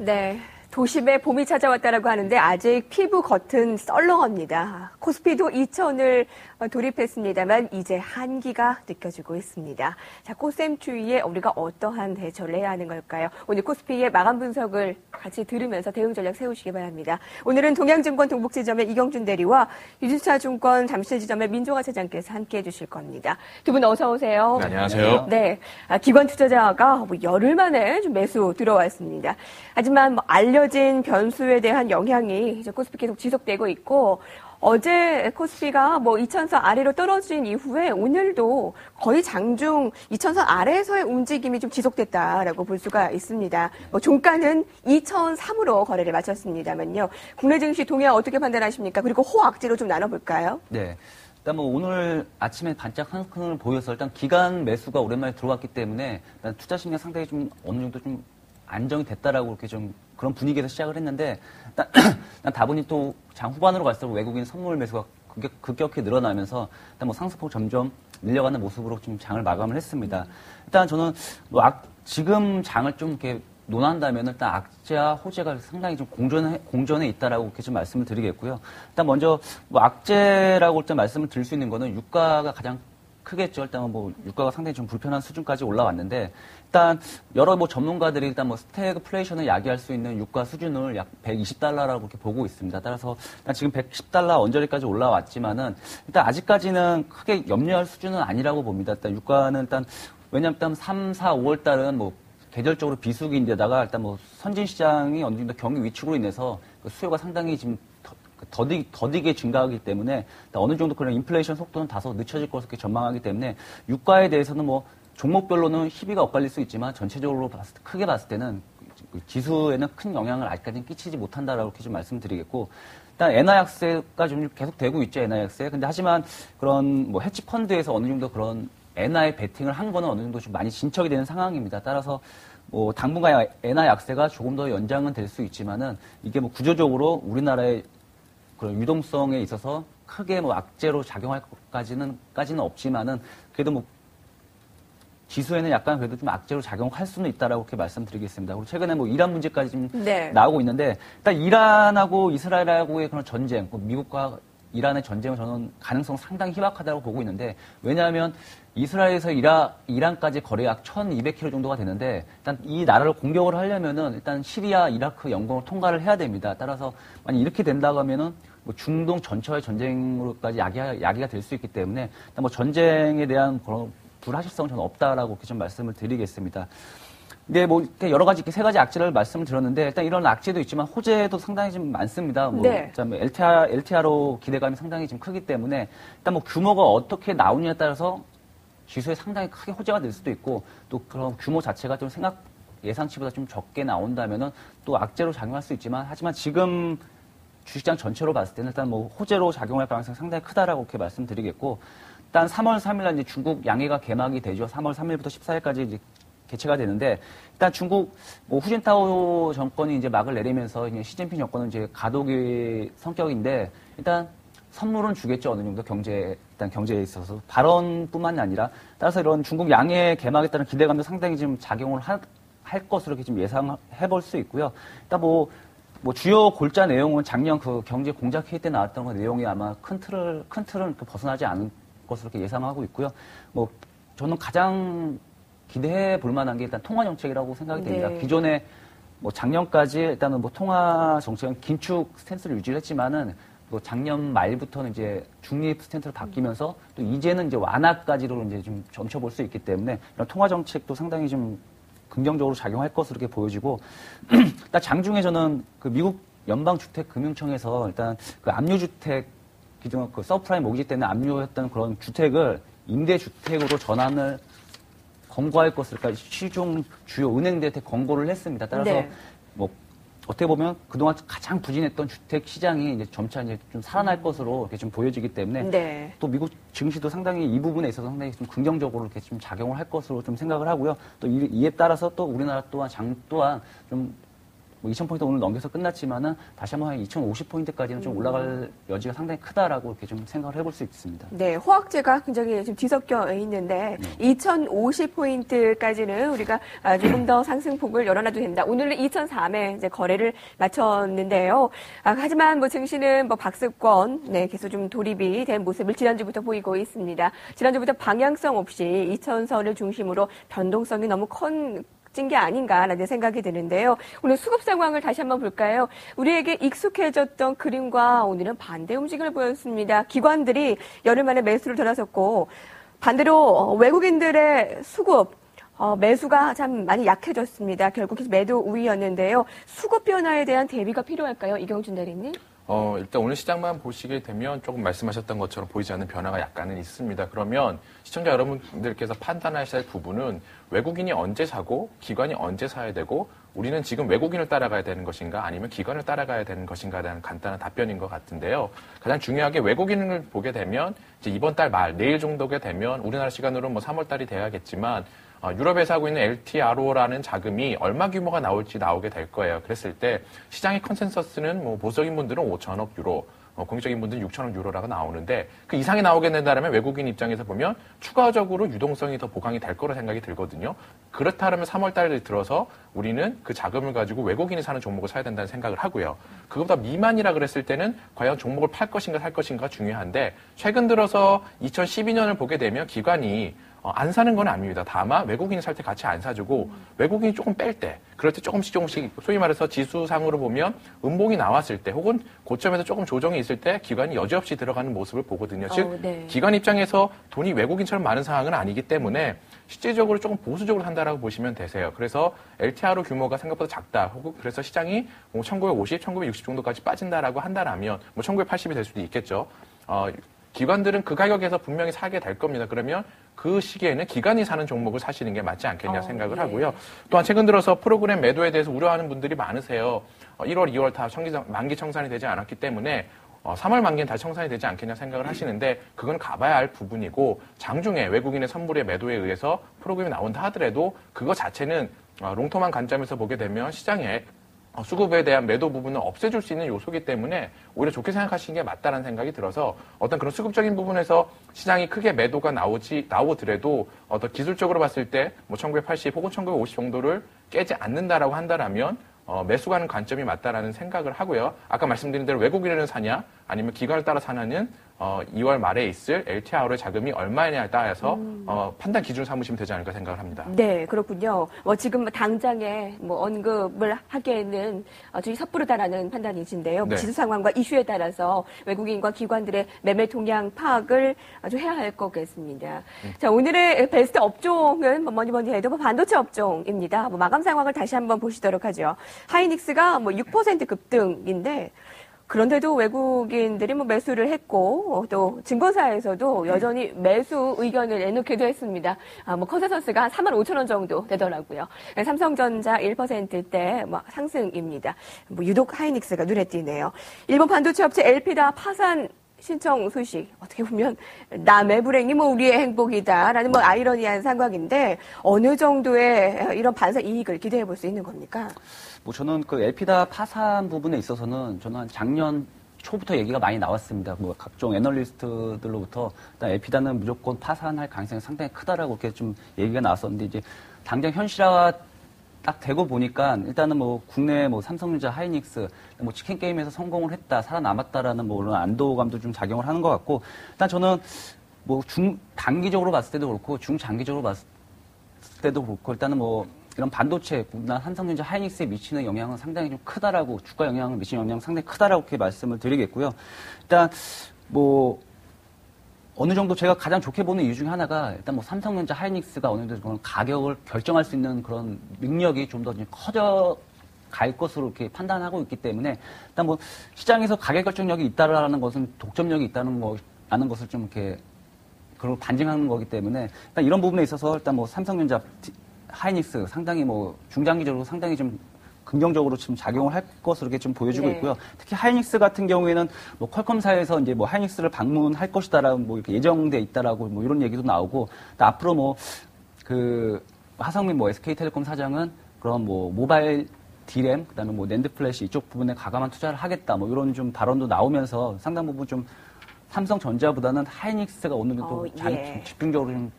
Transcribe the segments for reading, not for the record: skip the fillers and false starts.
네. 도심에 봄이 찾아왔다라고 하는데 아직 피부 겉은 썰렁합니다. 코스피도 2천을 돌입했습니다만 이제 한기가 느껴지고 있습니다. 자, 꽃샘추위에 우리가 어떠한 대처를 해야 하는 걸까요? 오늘 코스피의 마감 분석을 같이 들으면서 대응 전략 세우시기 바랍니다. 오늘은 동양증권 동북지점의 이경준 대리와 유진차증권 잠실지점의 민종화 차장께서 함께해 주실 겁니다. 두 분 어서 오세요. 네, 안녕하세요. 네, 기관 투자자가 열흘 만에 좀 매수 들어왔습니다. 하지만 알려진 변수에 대한 영향이 이제 코스피 계속 지속되고 있고 어제 코스피가 2,000선 아래로 떨어진 이후에 오늘도 거의 장중 2,000선 아래에서의 움직임이 좀 지속됐다라고 볼 수가 있습니다. 종가는 2,003으로 거래를 마쳤습니다만요. 국내 증시 동향 어떻게 판단하십니까? 그리고 호악재로 좀 나눠볼까요? 네. 일단 오늘 아침에 반짝 한 큰을 보여서 일단 기간 매수가 오랜만에 들어왔기 때문에 일단 투자 심리가 상당히 좀 어느 정도 좀 안정이 됐다라고 이렇게 좀 그런 분위기에서 시작을 했는데 일단 다분히 또 장 후반으로 갈수록 외국인 선물 매수가 급격히 늘어나면서 일단 상승폭 점점 밀려가는 모습으로 좀 장을 마감을 했습니다. 일단 저는 지금 장을 좀 이렇게 논한다면 일단 악재와 호재가 상당히 좀 공존에 있다라고 이렇게 좀 말씀을 드리겠고요. 일단 먼저 악재라고 일단 말씀을 드릴 수 있는 거는 유가가 가장 크겠죠. 일단 유가가 상당히 좀 불편한 수준까지 올라왔는데, 일단 여러 전문가들이 일단 스태그플레이션을 야기할 수 있는 유가 수준을 약 120달러라고 이렇게 보고 있습니다. 따라서 일단 지금 110달러 언저리까지 올라왔지만은 일단 아직까지는 크게 염려할 수준은 아니라고 봅니다. 일단 유가는 왜냐면 일단 3, 4, 5월 달은 계절적으로 비수기인데다가 일단 선진 시장이 어느 정도 경기 위축으로 인해서 수요가 상당히 지금 더디게 증가하기 때문에 어느 정도 그런 인플레이션 속도는 다소 늦춰질 것으로 전망하기 때문에 유가에 대해서는 종목별로는 희비가 엇갈릴 수 있지만 전체적으로 크게 봤을 때는 지수에는 큰 영향을 아직까지는 끼치지 못한다라고 이렇게 좀 말씀드리겠고, 일단 엔화 약세가 좀 계속 되고 있죠, 엔화 약세. 근데 하지만 그런 해치 펀드에서 어느 정도 그런 엔화에 베팅을 한 거는 어느 정도 좀 많이 진척이 되는 상황입니다. 따라서 당분간 엔화 약세가 조금 더 연장은 될 수 있지만은 이게 구조적으로 우리나라의 그런 유동성에 있어서 크게 악재로 작용할 것까지는 없지만은 그래도 지수에는 약간 그래도 좀 악재로 작용할 수는 있다라고 이렇게 말씀드리겠습니다. 그리고 최근에 이란 문제까지 좀 나오고 있는데, 일단 이란하고 이스라엘하고의 그런 전쟁, 미국과 이란의 전쟁은 저는 가능성 상당히 희박하다고 보고 있는데, 왜냐하면 이스라엘에서 이란까지 거리가 약 1,200km 정도가 되는데, 일단 이 나라를 공격을 하려면은 일단 시리아, 이라크 영공을 통과를 해야 됩니다. 따라서 만약 이렇게 된다고 하면은 중동 전체의 전쟁으로까지 야기가 될 수 있기 때문에 일단 전쟁에 대한 그런 불확실성은 저는 없다라고 이렇게 좀 말씀을 드리겠습니다. 근데 이렇게 여러 가지, 세 가지 악재를 말씀을 드렸는데, 일단 이런 악재도 있지만 호재도 상당히 좀 많습니다. LTR로 기대감이 상당히 좀 크기 때문에, 일단 규모가 어떻게 나오느냐에 따라서 지수에 상당히 크게 호재가 될 수도 있고, 또 그런 규모 자체가 좀 예상치보다 좀 적게 나온다면은 또 악재로 작용할 수 있지만, 하지만 지금 주식시장 전체로 봤을 때는 일단 호재로 작용할 가능성이 상당히 크다라고 이렇게 말씀드리겠고, 일단 3월 3일날 이제 중국 양해가 개막이 되죠. 3월 3일부터 14일까지 이제 개최가 되는데, 일단 중국 후진타오 정권이 이제 막을 내리면서 시진핑 정권은 이제 가독의 성격인데, 일단 선물은 주겠죠. 어느 정도 경제에 있어서 발언뿐만이 아니라, 따라서 이런 중국 양해 개막에 따른 기대감도 상당히 지금 작용을 할 것으로 이렇게 좀 예상해 볼 수 있고요. 일단 주요 골자 내용은 작년 그 경제 공작 회의 때 나왔던 그 내용이 아마 큰 틀은 벗어나지 않은 것으로 이렇게 예상하고 있고요. 저는 가장 기대해 볼 만한 게 일단 통화 정책이라고 생각이 됩니다. 기존에 작년까지 일단은 통화 정책은 긴축 스탠스를 유지를 했지만은 작년 말부터는 이제 중립 스탠스로 바뀌면서 또 이제는 이제 완화까지로 이제 좀 점쳐볼 수 있기 때문에 이런 통화 정책도 상당히 좀 긍정적으로 작용할 것으로 이렇게 보여지고, 일단 장중에 저는 그 미국 연방주택금융청에서 일단 그 압류주택 기존 그 서프라임 모기지 때문에 압류했던 그런 주택을 임대주택으로 전환을 권고할 것을 시중 주요 은행들한테 권고를 했습니다. 따라서 어떻게 보면 그동안 가장 부진했던 주택 시장이 이제 점차 이제 좀 살아날 것으로 이렇게 좀 보여지기 때문에 또 미국 증시도 상당히 이 부분에 있어서 상당히 좀 긍정적으로 이렇게 좀 작용을 할 것으로 좀 생각을 하고요. 또 이에 따라서 또 우리나라 또한 장 또한 좀 뭐 2,000포인트 오늘 넘겨서 끝났지만은 다시 한번 한 2,050포인트까지는 좀 올라갈 여지가 상당히 크다라고 이렇게 좀 생각을 해볼 수 있습니다. 네, 호황제가 굉장히 좀 뒤섞여 있는데 2,050포인트까지는 우리가 조금 더 상승폭을 열어놔도 된다. 오늘은 2,004에 이제 거래를 마쳤는데요. 하지만 뭐 증시는 뭐 박스권 계속 좀 돌입이 된 모습을 지난주부터 보이고 있습니다. 지난주부터 방향성 없이 2,000선을 중심으로 변동성이 너무 찐 게 아닌가라는 생각이 드는데요. 오늘 수급 상황을 다시 한번 볼까요? 우리에게 익숙해졌던 그림과 오늘은 반대 움직임을 보였습니다. 기관들이 열흘 만에 매수를 돌아섰고 반대로 외국인들의 수급 매수가 참 많이 약해졌습니다. 결국 매도 우위였는데요. 수급 변화에 대한 대비가 필요할까요? 이경준 대리님? 일단 오늘 시장만 보시게 되면 조금 말씀하셨던 것처럼 보이지 않는 변화가 약간은 있습니다. 그러면 시청자 여러분들께서 판단하셔야 할 부분은 외국인이 언제 사고 기관이 언제 사야 되고 우리는 지금 외국인을 따라가야 되는 것인가 아니면 기관을 따라가야 되는 것인가에 대한 간단한 답변인 것 같은데요. 가장 중요하게 외국인을 보게 되면 이제 이번 달 말 내일 정도가 되면 우리나라 시간으로 뭐 3월 달이 돼야겠지만 유럽에서 하고 있는 LTRO라는 자금이 얼마 규모가 나올지 나오게 될 거예요. 그랬을 때 시장의 컨센서스는 뭐 보수적인 분들은 5천억 유로, 공격적인 분들은 6천억 유로라고 나오는데 그 이상이 나오게 된다면 외국인 입장에서 보면 추가적으로 유동성이 더 보강이 될 거라 생각이 들거든요. 그렇다면 3월 달에 들어서 우리는 그 자금을 가지고 외국인이 사는 종목을 사야 된다는 생각을 하고요. 그것보다 미만이라 그랬을 때는 과연 종목을 팔 것인가 살 것인가 중요한데 최근 들어서 2012년을 보게 되면 기관이 안 사는 건 아닙니다. 다만 외국인이 살 때 같이 안 사주고 외국인이 조금 뺄 때 그럴 때 조금씩 소위 말해서 지수상으로 보면 음봉이 나왔을 때 혹은 고점에서 조금 조정이 있을 때 기관이 여지없이 들어가는 모습을 보거든요. 즉 기관 입장에서 돈이 외국인처럼 많은 상황은 아니기 때문에 실질적으로 조금 보수적으로 한다라고 보시면 되세요. 그래서 LTRO 규모가 생각보다 작다. 혹은 그래서 시장이 뭐 1950, 1960 정도까지 빠진다라고 한다라면 뭐 1980이 될 수도 있겠죠. 기관들은 그 가격에서 분명히 사게 될 겁니다. 그러면 그 시기에는 기관이 사는 종목을 사시는 게 맞지 않겠냐 생각을 하고요. 또한 최근 들어서 프로그램 매도에 대해서 우려하는 분들이 많으세요. 1월, 2월 다 만기 청산이 되지 않았기 때문에 3월 만기는 다시 청산이 되지 않겠냐 생각을 하시는데 그건 가봐야 할 부분이고 장중에 외국인의 선물의 매도에 의해서 프로그램이 나온다 하더라도 그거 자체는 롱텀한 관점에서 보게 되면 시장에 수급에 대한 매도 부분을 없애줄 수 있는 요소이기 때문에 오히려 좋게 생각하시는 게 맞다는 생각이 들어서 어떤 그런 수급적인 부분에서 시장이 크게 매도가 나오더라도 어떤 기술적으로 봤을 때 뭐 1980 혹은 1950 정도를 깨지 않는다라고 한다라면 매수 가는 관점이 맞다라는 생각을 하고요. 아까 말씀드린 대로 외국인을 사냐 아니면 기관을 따라 사냐는 2월 말에 있을 LTRO의 자금이 얼마냐에 따라서 판단 기준을 삼으시면 되지 않을까 생각을 합니다. 네, 그렇군요. 당장에 언급을 하기에는 좀 섣부르다라는 판단이신데요. 네. 지수 상황과 이슈에 따라서 외국인과 기관들의 매매 동향 파악을 아주 해야 할 거겠습니다. 자, 오늘의 베스트 업종은 뭐니 해도 반도체 업종입니다. 마감 상황을 다시 한번 보시도록 하죠. 하이닉스가 6% 급등인데 그런데도 외국인들이 매수를 했고 또 증권사에서도 여전히 매수 의견을 내놓기도 했습니다. 컨센서스가 45,000원 정도 되더라고요. 삼성전자 1%대 상승입니다. 유독 하이닉스가 눈에 띄네요. 일본 반도체 업체 엘피다 파산 신청 소식 어떻게 보면 남의 불행이 우리의 행복이다라는 아이러니한 상황인데 어느 정도의 이런 반사 이익을 기대해 볼 수 있는 겁니까? 저는 그 엘피다 파산 부분에 있어서는 저는 한 작년 초부터 얘기가 많이 나왔습니다. 각종 애널리스트들로부터 일단 엘피다는 무조건 파산할 가능성이 상당히 크다라고 이렇게 좀 얘기가 나왔었는데 이제 당장 현실화 딱 되고 보니까 일단은 국내 삼성전자, 하이닉스, 치킨 게임에서 성공을 했다, 살아남았다라는 그런 안도감도 좀 작용을 하는 것 같고 일단 저는 단기적으로 봤을 때도 그렇고 중장기적으로 봤을 때도 그렇고 일단은 이런 반도체, 삼성전자, 하이닉스에 미치는 영향은 상당히 좀 크다라고, 주가 영향을 미치는 영향은 상당히 크다라고 이렇게 말씀을 드리겠고요. 일단, 어느 정도 제가 가장 좋게 보는 이유 중에 하나가, 일단 삼성전자, 하이닉스가 어느 정도 그런 가격을 결정할 수 있는 그런 능력이 좀 더 커져 갈 것으로 이렇게 판단하고 있기 때문에, 일단 시장에서 가격 결정력이 있다라는 것은 독점력이 있다는 라는 것을 좀 이렇게, 그걸 반증하는 거기 때문에, 일단 이런 부분에 있어서 일단 삼성전자, 하이닉스 상당히 중장기적으로 상당히 좀 긍정적으로 지금 작용을 할 것으로 이렇게 좀 보여주고 있고요. 특히 하이닉스 같은 경우에는 퀄컴사에서 이제 하이닉스를 방문할 것이다라고 이렇게 예정돼 있다라고 이런 얘기도 나오고 또 앞으로 하성민 SK텔레콤 사장은 그런 모바일 D램, 그다음에 뭐 낸드 플래시 이쪽 부분에 가감한 투자를 하겠다, 뭐 이런 좀 발언도 나오면서 상당 부분 좀 삼성전자보다는 하이닉스가 어느 정도 예. 집중적으로 좀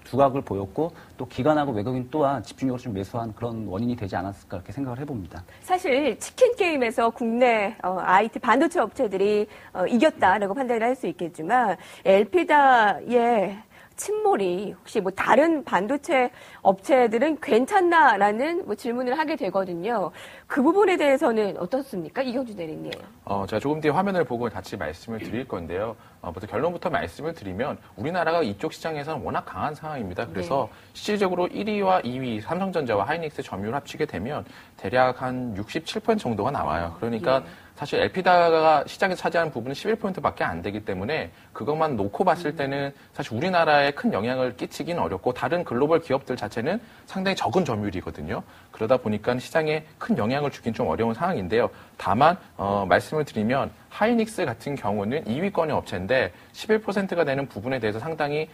두각을 보였고 또 기관하고 외국인 또한 집중적으로 좀 매수한 그런 원인이 되지 않았을까 이렇게 생각을 해봅니다. 사실 치킨 게임에서 국내 IT 반도체 업체들이 이겼다라고 판단을 할 수 있겠지만 엘피다의 침몰이 혹시 뭐 다른 반도체 업체들은 괜찮나라는 뭐 질문을 하게 되거든요. 그 부분에 대해서는 어떻습니까? 이경주 대리님. 제가 조금 뒤에 화면을 보고 같이 말씀을 드릴 건데요. 먼저 결론부터 말씀을 드리면 우리나라가 이쪽 시장에서는 워낙 강한 상황입니다. 그래서 실질적으로 1위와 2위 삼성전자와 하이닉스 점유율 합치게 되면 대략 한 67% 정도가 나와요. 그러니까 사실 엘피다가 시장에서 차지하는 부분은 11%밖에 안 되기 때문에 그것만 놓고 봤을 때는 사실 우리나라에 큰 영향을 끼치긴 어렵고 다른 글로벌 기업들 자체는 상당히 적은 점유율이거든요. 그러다 보니까 시장에 큰 영향을 주긴 좀 어려운 상황인데요. 다만 말씀을 드리면 하이닉스 같은 경우는 2위권의 업체인데 11%가 되는 부분에 대해서 상당히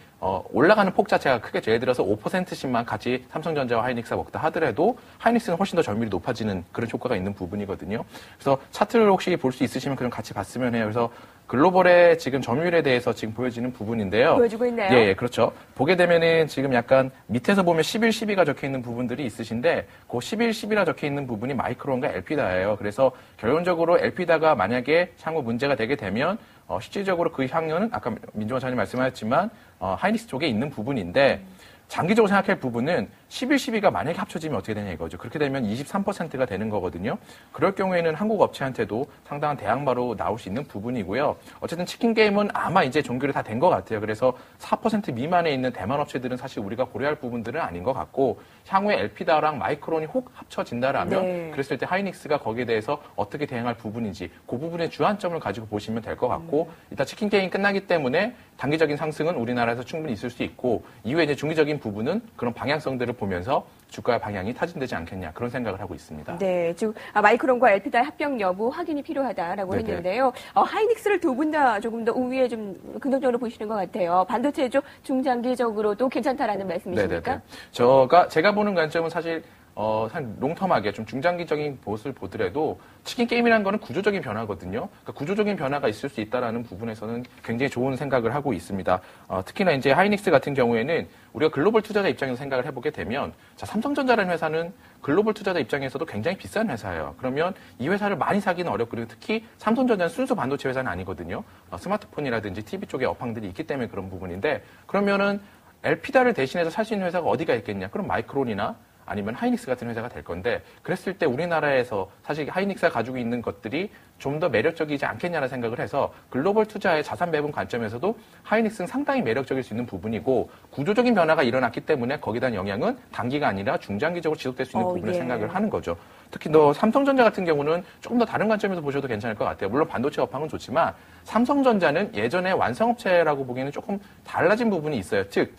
올라가는 폭 자체가 크게 예를 들어서 5%씩만 같이 삼성전자와 하이닉스가 먹다 하더라도 하이닉스는 훨씬 더 점유율이 높아지는 그런 효과가 있는 부분이거든요. 그래서 차트를 혹시 볼 수 있으시면 그럼 같이 봤으면 해요. 그래서 글로벌의 지금 점유율에 대해서 지금 보여지는 부분인데요. 보여주고 있네요. 예, 그렇죠. 보게 되면은 지금 약간 밑에서 보면 11, 12가 적혀 있는 부분들이 있으신데 그 11, 10이라 적혀 있는 부분이 마이크론과 엘피다예요. 그래서 결론적으로 엘피다가 만약에 향후 문제가 되게 되면 실질적으로 그 향연은 아까 민종환 차관님 말씀하셨지만 하이닉스 쪽에 있는 부분인데 장기적으로 생각할 부분은 11, 12가 만약에 합쳐지면 어떻게 되냐 이거죠. 그렇게 되면 23%가 되는 거거든요. 그럴 경우에는 한국 업체한테도 상당한 대항마로 나올 수 있는 부분이고요. 어쨌든 치킨 게임은 아마 이제 종결이 다 된 것 같아요. 그래서 4% 미만에 있는 대만 업체들은 사실 우리가 고려할 부분들은 아닌 것 같고 향후에 엘피다랑 마이크론이 혹 합쳐진다라면 그랬을 때 하이닉스가 거기에 대해서 어떻게 대응할 부분인지 그 부분의 주안점을 가지고 보시면 될 것 같고 일단 치킨 게임 끝나기 때문에 단기적인 상승은 우리나라에서 충분히 있을 수 있고 이후에 이제 중기적인 부분은 그런 방향성들을 보면서 주가의 방향이 타진되지 않겠냐 그런 생각을 하고 있습니다. 네, 지금 마이크론과 엘피다의 합병 여부 확인이 필요하다라고 네네. 했는데요. 하이닉스를 두 분 다 조금 더 우위에 좀 긍정적으로 보시는 것 같아요. 반도체 쪽 중장기적으로도 괜찮다라는 말씀이십니까? 네네. 제가 보는 관점은 사실 한 롱텀하게 좀 중장기적인 모습을 보더라도 치킨 게임이라는 거는 구조적인 변화거든요. 그러니까 구조적인 변화가 있을 수 있다라는 부분에서는 굉장히 좋은 생각을 하고 있습니다. 특히나 이제 하이닉스 같은 경우에는 우리가 글로벌 투자자 입장에서 생각을 해보게 되면 자, 삼성전자라는 회사는 글로벌 투자자 입장에서도 굉장히 비싼 회사예요. 그러면 이 회사를 많이 사기는 어렵고 그리고 특히 삼성전자는 순수 반도체 회사는 아니거든요. 스마트폰이라든지 TV 쪽에 업황들이 있기 때문에 그런 부분인데 그러면은 엘피다를 대신해서 살 수 있는 회사가 어디가 있겠냐? 그럼 마이크론이나 아니면 하이닉스 같은 회사가 될 건데 그랬을 때 우리나라에서 사실 하이닉스가 가지고 있는 것들이 좀 더 매력적이지 않겠냐는 생각을 해서 글로벌 투자의 자산 배분 관점에서도 하이닉스는 상당히 매력적일 수 있는 부분이고 구조적인 변화가 일어났기 때문에 거기에 대한 영향은 단기가 아니라 중장기적으로 지속될 수 있는 부분을 생각을 하는 거죠. 특히 삼성전자 같은 경우는 조금 더 다른 관점에서 보셔도 괜찮을 것 같아요. 물론 반도체 업황은 좋지만 삼성전자는 예전에 완성업체라고 보기에는 조금 달라진 부분이 있어요. 즉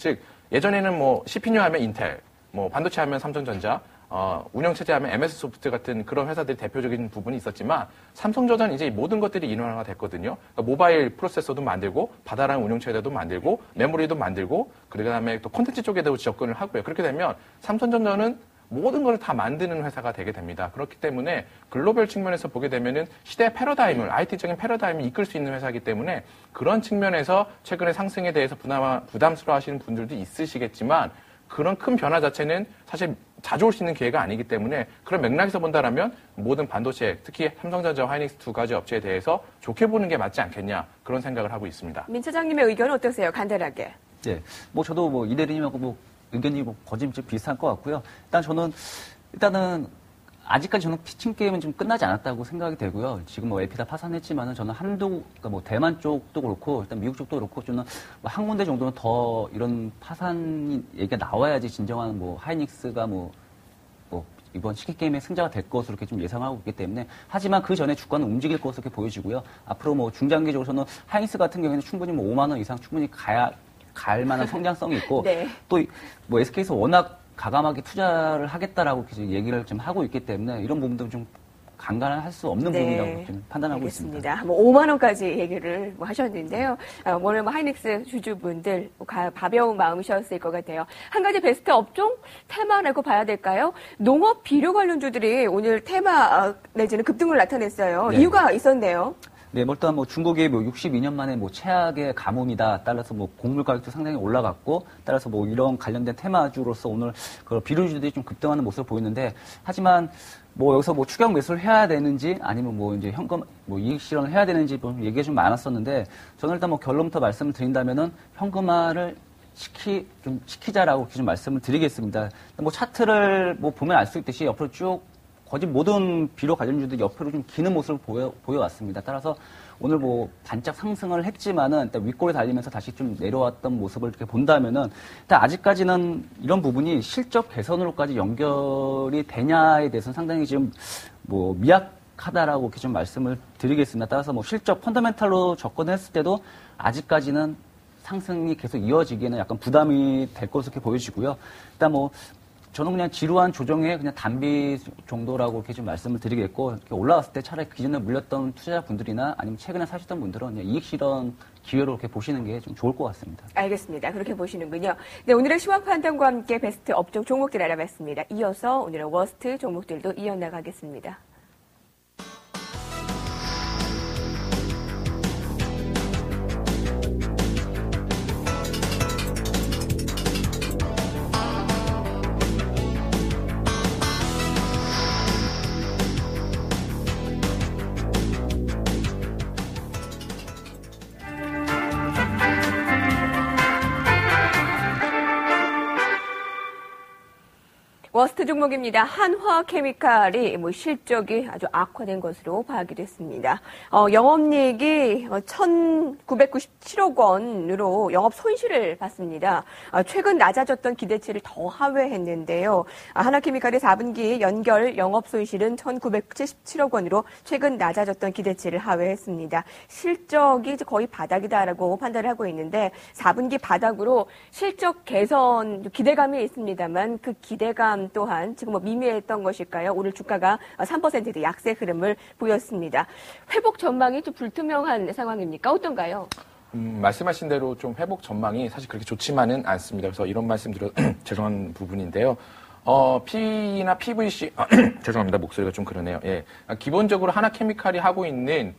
예전에는 뭐 CPU 하면 인텔 뭐 반도체 하면 삼성전자, 운영체제 하면 MS소프트 같은 그런 회사들이 대표적인 부분이 있었지만 삼성전자는 이제 모든 것들이 인원화가 됐거든요. 그러니까 모바일 프로세서도 만들고 바다라는 운영체제도 만들고 메모리도 만들고 그다음에 또 콘텐츠 쪽에도 접근을 하고요. 그렇게 되면 삼성전자는 모든 걸 다 만드는 회사가 되게 됩니다. 그렇기 때문에 글로벌 측면에서 보게 되면은 시대의 패러다임을, IT적인 패러다임을 이끌 수 있는 회사이기 때문에 그런 측면에서 최근의 상승에 대해서 부담스러워 하시는 분들도 있으시겠지만 그런 큰 변화 자체는 사실 자주 올 수 있는 기회가 아니기 때문에 그런 맥락에서 본다라면 모든 반도체, 특히 삼성전자와 하이닉스 두 가지 업체에 대해서 좋게 보는 게 맞지 않겠냐 그런 생각을 하고 있습니다. 민 차장님의 의견은 어떠세요? 간단하게. 네, 저도 이 대리님하고 의견이 거진 비슷한 것 같고요. 일단은 아직까지 저는 치킨 게임은 좀 끝나지 않았다고 생각이 되고요. 지금 엘피다 파산했지만은 저는 그러니까 대만 쪽도 그렇고 일단 미국 쪽도 그렇고 저는 한 군데 정도는 더 이런 파산 얘기가 나와야지 진정한 하이닉스가 이번 치킨 게임의 승자가 될 것으로 이렇게 좀 예상하고 있기 때문에 하지만 그 전에 주가는 움직일 것으로 이렇게 보여지고요. 앞으로 중장기적으로 저는 하이닉스 같은 경우에는 충분히 5만 원 이상 충분히 갈 만한 성장성이 있고 네. 또 SK에서 워낙 가감하게 투자를 하겠다라고 얘기를 좀 하고 있기 때문에 이런 부분도 좀 강간할 수 없는 부분이라고 좀 판단하고 알겠습니다. 있습니다. 뭐 5만 원까지 얘기를 하셨는데요. 오늘 하이닉스 주주분들 가벼운 마음이셨을 것 같아요. 한 가지 베스트 업종 테마라고 봐야 될까요? 농업 비료 관련주들이 오늘 테마 내지는 급등을 나타냈어요. 네. 이유가 있었네요. 네, 일단 뭐 중국이 뭐 62년 만에 뭐 최악의 가뭄이다. 따라서 뭐 곡물 가격도 상당히 올라갔고, 따라서 뭐 이런 관련된 테마주로서 오늘 그 비료주들이 좀 급등하는 모습을 보이는데, 하지만 뭐 여기서 뭐 추격 매수를 해야 되는지 아니면 뭐 이제 현금 뭐 이익 실현을 해야 되는지 뭐 얘기가 좀 많았었는데, 저는 일단 뭐 결론부터 말씀을 드린다면은 현금화를 좀 시키자라고 이렇게 좀 말씀을 드리겠습니다. 뭐 차트를 뭐 보면 알 수 있듯이 옆으로 쭉 거의 모든 비료 관련주들 옆으로 좀 기는 모습을 보여왔습니다. 따라서 오늘 뭐 반짝 상승을 했지만은 일단 윗골에 달리면서 다시 좀 내려왔던 모습을 이렇게 본다면은 일단 아직까지는 이런 부분이 실적 개선으로까지 연결이 되냐에 대해서는 상당히 지금 뭐 미약하다라고 이렇게 좀 말씀을 드리겠습니다. 따라서 뭐 실적 펀더멘탈로 접근했을 때도 아직까지는 상승이 계속 이어지기에는 약간 부담이 될 것으로 이렇게 보여지고요. 일단 뭐 저는 그냥 지루한 조정의 그냥 단비 정도라고 이렇게 좀 말씀을 드리겠고, 이렇게 올라왔을 때 차라리 기존에 물렸던 투자자분들이나 아니면 최근에 사셨던 분들은 그냥 이익 실현 기회로 이렇게 보시는 게 좀 좋을 것 같습니다. 알겠습니다. 그렇게 보시는군요. 네, 오늘의 시황 판단과 함께 베스트 업종 종목들 알아봤습니다. 이어서 오늘의 워스트 종목들도 이어나가겠습니다. 워스트 종목입니다. 한화케미칼이 실적이 아주 악화된 것으로 파악이 됐습니다. 영업이익이 1,997억 원으로 영업 손실을 봤습니다. 최근 낮아졌던 기대치를 더 하회했는데요. 한화케미칼의 4분기 연결 영업 손실은 1,977억 원으로 최근 낮아졌던 기대치를 하회했습니다. 실적이 거의 바닥이다라고 판단을 하고 있는데 4분기 바닥으로 실적 개선 기대감이 있습니다만 그 기대감 또한 지금 뭐 미미했던 것일까요? 오늘 주가가 3%대 약세 흐름을 보였습니다. 회복 전망이 좀 불투명한 상황입니까? 어떤가요? 말씀하신 대로 좀 회복 전망이 사실 그렇게 좋지만은 않습니다. 그래서 이런 말씀드려 죄송한 부분인데요. P나 PVC 죄송합니다. 목소리가 좀 그러네요. 예. 기본적으로 하나케미칼이 하고 있는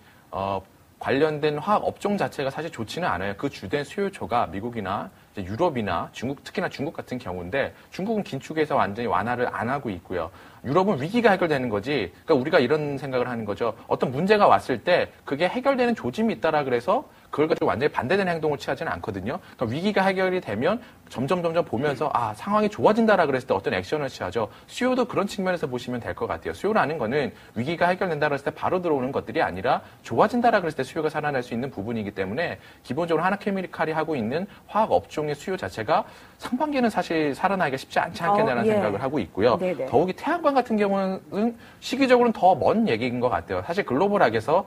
관련된 화학 업종 자체가 사실 좋지는 않아요. 그 주된 수요처가 미국이나 유럽이나 중국, 특히나 중국 같은 경우인데 중국은 긴축에서 완전히 완화를 안 하고 있고요. 유럽은 위기가 해결되는 거지. 그러니까 우리가 이런 생각을 하는 거죠. 어떤 문제가 왔을 때 그게 해결되는 조짐이 있다라 그래서 그걸 가지고 완전히 반대되는 행동을 취하지는 않거든요. 그러니까 위기가 해결이 되면 점점 보면서 상황이 좋아진다라 그랬을 때 어떤 액션을 취하죠. 수요도 그런 측면에서 보시면 될 것 같아요. 수요라는 거는 위기가 해결된다라 했을 때 바로 들어오는 것들이 아니라 좋아진다라 그랬을 때 수요가 살아날 수 있는 부분이기 때문에 기본적으로 하나케미칼이 하고 있는 화학 업종의 수요 자체가 상반기는 사실 살아나기가 쉽지 않지 않겠냐는 생각을 하고 있고요. 네네. 더욱이 태양광 같은 경우는 시기적으로는 더 먼 얘기인 것 같아요. 사실 글로벌하게서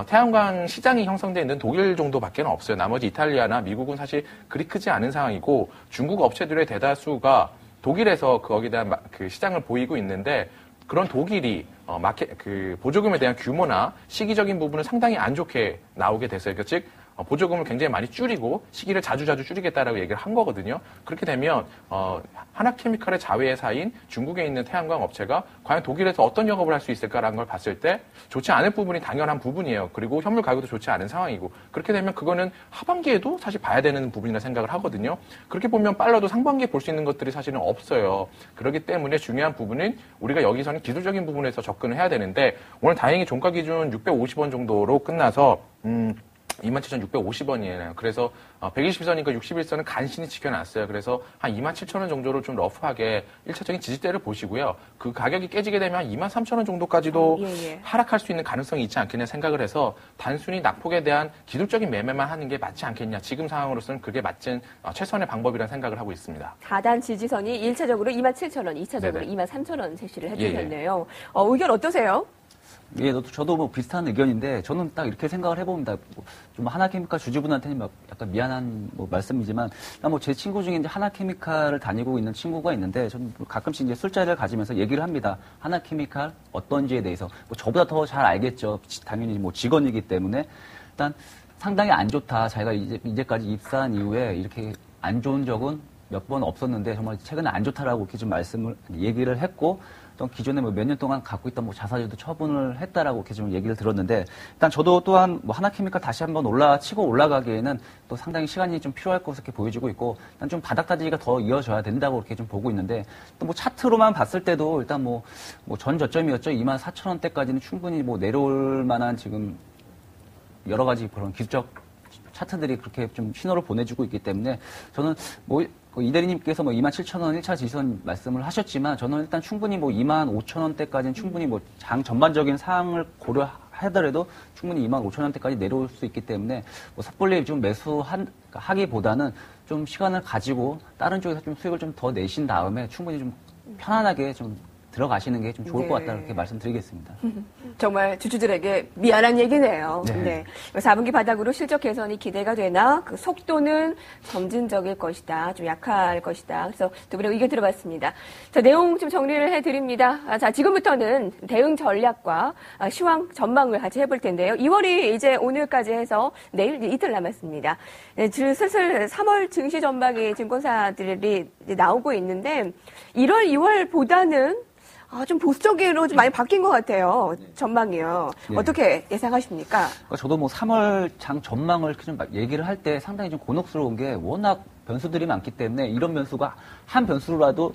태양광 시장이 형성되어 있는 독일 정도밖에 없어요. 나머지 이탈리아나 미국은 사실 그리 크지 않은 상황이고 중국 업체들의 대다수가 독일에서 거기에 대한 그 시장을 보이고 있는데 그런 독일이 보조금에 대한 규모나 시기적인 부분은 상당히 안 좋게 나오게 됐어요. 그러니까 즉 보조금을 굉장히 많이 줄이고 시기를 자주 줄이겠다라고 얘기를 한 거거든요. 그렇게 되면 하나케미칼의 자회사인 중국에 있는 태양광 업체가 과연 독일에서 어떤 영업을 할 수 있을까라는 걸 봤을 때 좋지 않을 부분이 당연한 부분이에요. 그리고 현물 가격도 좋지 않은 상황이고 그렇게 되면 그거는 하반기에도 사실 봐야 되는 부분이라 생각을 하거든요. 그렇게 보면 빨라도 상반기에 볼 수 있는 것들이 사실은 없어요. 그렇기 때문에 중요한 부분은 우리가 여기서는 기술적인 부분에서 접근을 해야 되는데 오늘 다행히 종가 기준 650원 정도로 끝나서 27,650원이에요. 그래서 120선이니까 61선은 간신히 지켜놨어요. 그래서 한 27,000원 정도로 좀 러프하게 1차적인 지지대를 보시고요. 그 가격이 깨지게 되면 23,000원 정도까지도 하락할 수 있는 가능성이 있지 않겠냐 생각을 해서 단순히 낙폭에 대한 기술적인 매매만 하는 게 맞지 않겠냐. 지금 상황으로서는 그게 맞은 최선의 방법이라는 생각을 하고 있습니다. 하단 지지선이 1차적으로 27,000원, 2차적으로 23,000원 제시를 해주셨네요. 의견 어떠세요? 예, 저도 뭐 비슷한 의견인데 저는 딱 이렇게 생각을 해봅니다. 좀 하나케미칼 주주분한테는 약간 미안한 뭐 말씀이지만, 뭐 제 친구 중에 이제 하나케미칼을 다니고 있는 친구가 있는데 저는 가끔씩 이제 술자리를 가지면서 얘기를 합니다. 하나케미칼 어떤지에 대해서 뭐 저보다 더 잘 알겠죠. 당연히 뭐 직원이기 때문에 일단 상당히 안 좋다. 자기가 이제까지 입사한 이후에 이렇게 안 좋은 적은 몇 번 없었는데 정말 최근에 안 좋다라고 이렇게 좀 얘기를 했고. 또 기존에 뭐 몇 년 동안 갖고 있던 뭐 자사주도 처분을 했다라고 이렇게 좀 얘기를 들었는데, 일단 저도 또한 뭐 하나케미칼 다시 한번 치고 올라가기에는 또 상당히 시간이 좀 필요할 것으로 이렇게 보여지고 있고, 일단 좀 바닥 다지기가 더 이어져야 된다고 이렇게 좀 보고 있는데, 또 뭐 차트로만 봤을 때도 일단 뭐 전 저점이었죠. 24,000원대까지는 충분히 뭐 내려올 만한 지금 여러 가지 그런 기술적 차트들이 그렇게 좀 신호를 보내주고 있기 때문에 저는 뭐 이 대리님께서 뭐 27,000원 1차 지선 말씀을 하셨지만 저는 일단 충분히 뭐 25,000원대까지는 충분히 뭐 장 전반적인 사항을 고려하더라도 충분히 25,000원대까지 내려올 수 있기 때문에 뭐 섣불리 좀 매수하기보다는 좀 시간을 가지고 다른 쪽에서 좀 수익을 좀 더 내신 다음에 충분히 좀 편안하게 좀 들어가시는 게 좀 좋을 것 같다 이렇게 말씀드리겠습니다. 정말 주주들에게 미안한 얘기네요. 네. 4분기 바닥으로 실적 개선이 기대가 되나 그 속도는 점진적일 것이다. 좀 약할 것이다. 그래서 두 분의 의견 들어봤습니다. 자, 내용 좀 정리를 해드립니다. 자, 지금부터는 대응 전략과 시황 전망을 같이 해볼 텐데요. 2월이 이제 오늘까지 해서 내일 이틀 남았습니다. 네, 슬슬 3월 증시 전망이 증권사들이 나오고 있는데 1월, 2월보다는 좀 보수적으로 좀 많이 바뀐 것 같아요. 전망이요. 네. 어떻게 예상하십니까? 저도 뭐 3월 장 전망을 좀 얘기를 할 때 상당히 좀 곤혹스러운 게 워낙 변수들이 많기 때문에 이런 변수가 한 변수로라도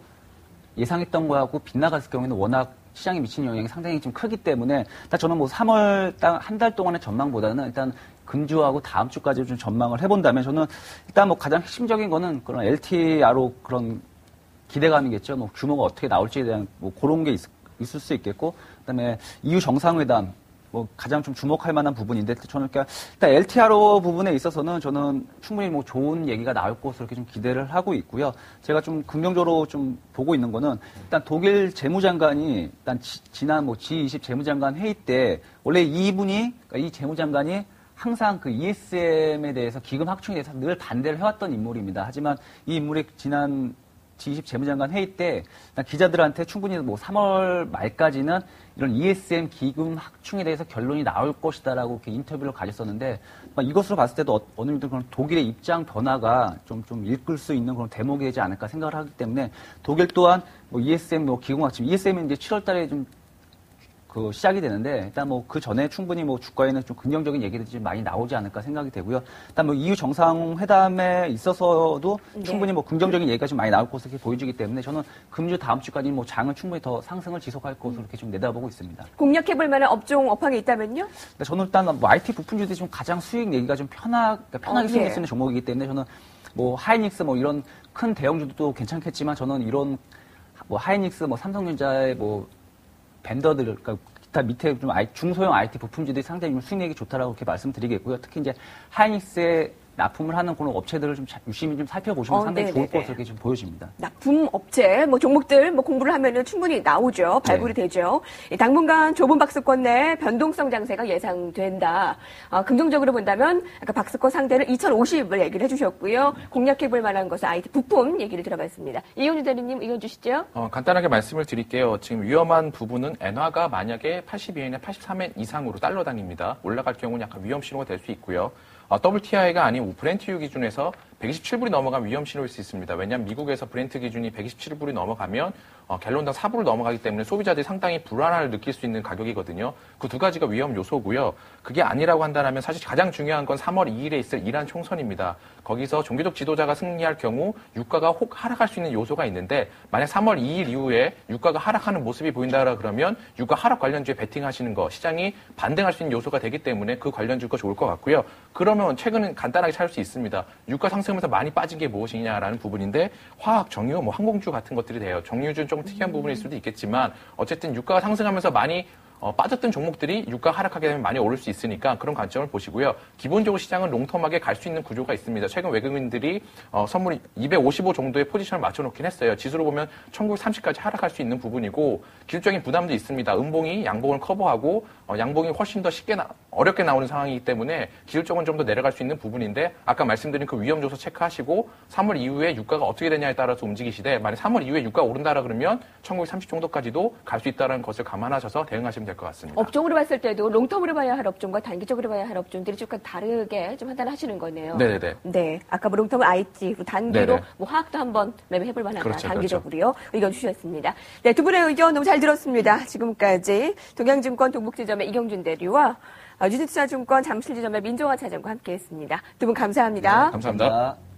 예상했던 거하고 빗나갔을 경우에는 워낙 시장에 미치는 영향이 상당히 좀 크기 때문에 일단 저는 뭐 3월 한 달 동안의 전망보다는 일단 금주하고 다음 주까지 좀 전망을 해본다면 저는 일단 뭐 가장 핵심적인 거는 그런 LTRO 그런 기대감이겠죠. 뭐 규모가 어떻게 나올지에 대한 뭐 그런 게 있을 수 있겠고, 그다음에 EU 정상회담 뭐 가장 좀 주목할 만한 부분인데 저는 그러니까 일단 LTRO 부분에 있어서는 저는 충분히 뭐 좋은 얘기가 나올 것으로 이렇게 좀 기대를 하고 있고요. 제가 좀 긍정적으로 좀 보고 있는 거는 일단 독일 재무장관이 일단 지난 뭐 G20 재무장관 회의 때 원래 그러니까 이 재무장관이 항상 그 ESM에 대해서 기금 확충에 대해서 늘 반대를 해왔던 인물입니다. 하지만 이 인물이 지난 G20 재무장관 회의 때 기자들한테 충분히 뭐 3월 말까지는 이런 ESM 기금 확충에 대해서 결론이 나올 것이다라고 이렇게 인터뷰를 가졌었는데 이것으로 봤을 때도 어느 정도 그런 독일의 입장 변화가 좀 읽을 수 있는 그런 대목이 되지 않을까 생각을 하기 때문에 독일 또한 뭐 ESM 뭐 기금 확충, ESM은 이제 7월달에 좀 시작이 되는데, 일단 뭐 그 전에 충분히 뭐 주가에는 좀 긍정적인 얘기들이 좀 많이 나오지 않을까 생각이 되고요. 일단 뭐 EU 정상회담에 있어서도 충분히 뭐 긍정적인 얘기가 좀 많이 나올 것으로 이렇게 보여지기 때문에 저는 금주 다음 주까지 뭐 장은 충분히 더 상승을 지속할 것으로 이렇게 좀 내다보고 있습니다. 공략해볼 만한 업종 업황이 있다면요? 저는 일단 뭐 IT 부품주들이 좀 가장 수익 내기가 좀 편하게 수익 낼 수 있는 종목이기 때문에 저는 뭐 하이닉스 뭐 이런 큰 대형주도 괜찮겠지만 저는 이런 뭐 하이닉스 뭐 삼성전자의 뭐 벤더들, 그러니까 기타 밑에 좀 중소형 IT 부품주들이 상당히 수익력이 좋다라고 이렇게 말씀드리겠고요. 특히 이제 하이닉스에 납품을 하는 그런 업체들을 좀 유심히 좀 살펴보시면 상당히 좋을 것으로 이렇게 좀 보여집니다. 납품 업체, 뭐 종목들 뭐 공부를 하면은 충분히 나오죠. 발굴이 되죠. 당분간 좁은 박스권 내 변동성 장세가 예상된다. 긍정적으로 본다면 아까 박스권 상대는 2050을 얘기를 해주셨고요. 공략해볼 만한 것은 IT 부품 얘기를 들어봤습니다. 이현주 대리님 의견 주시죠. 간단하게 말씀을 드릴게요. 지금 위험한 부분은 엔화가 만약에 82엔에 83엔 이상으로 달러 단위입니다. 올라갈 경우는 약간 위험 신호가 될 수 있고요. WTI가 아닌 브렌트유 기준에서 127불이 넘어가면 위험 신호일 수 있습니다. 왜냐하면 미국에서 브렌트 기준이 127불이 넘어가면 갤론당 4불을 넘어가기 때문에 소비자들이 상당히 불안함을 느낄 수 있는 가격이거든요. 그 두 가지가 위험 요소고요. 그게 아니라고 한다면 사실 가장 중요한 건 3월 2일에 있을 이란 총선입니다. 거기서 종교적 지도자가 승리할 경우 유가가 혹 하락할 수 있는 요소가 있는데 만약 3월 2일 이후에 유가가 하락하는 모습이 보인다 그러면 유가 하락 관련주에 베팅하시는 거 시장이 반등할 수 있는 요소가 되기 때문에 그 관련주가 좋을 것 같고요. 그러면 최근은 간단하게 찾을 수 있습니다. 유가 상승하면서 많이 빠진 게 무엇이냐라는 부분인데 화학, 정유, 뭐 항공주 같은 것들이 돼요. 정유주는 조금 특이한 부분일 수도 있겠지만 어쨌든 유가가 상승하면서 많이 빠졌던 종목들이 유가 하락하게 되면 많이 오를 수 있으니까 그런 관점을 보시고요. 기본적으로 시장은 롱텀하게 갈 수 있는 구조가 있습니다. 최근 외국인들이 선물 255 정도의 포지션을 맞춰놓긴 했어요. 지수로 보면 1930까지 하락할 수 있는 부분이고 기술적인 부담도 있습니다. 음봉이 양봉을 커버하고 양봉이 훨씬 더 어렵게 나오는 상황이기 때문에 기술적으로는 좀 더 내려갈 수 있는 부분인데 아까 말씀드린 그 위험 요소 체크하시고 3월 이후에 유가가 어떻게 되냐에 따라서 움직이시되 만약 3월 이후에 유가가 오른다라 그러면 1930 정도까지도 갈 수 있다는 것을 감안하셔서 대응하시면 될 것 같습니다. 업종으로 봤을 때도 롱텀으로 봐야 할 업종과 단기적으로 봐야 할 업종들이 조금 다르게 좀 판단하시는 거네요. 네네네. 네. 아까 뭐 롱텀은 IT, 그리고 단기로 네네. 뭐 화학도 한번 매매해볼 만하다. 그렇죠, 단기적으로요. 의견 주셨습니다. 네, 두 분의 의견 너무 잘 들었습니다. 지금까지 동양증권 동북지점의 이경준 대리와 유진투자증권 잠실지점의 민종화 차장과 함께했습니다. 두 분 감사합니다. 감사합니다.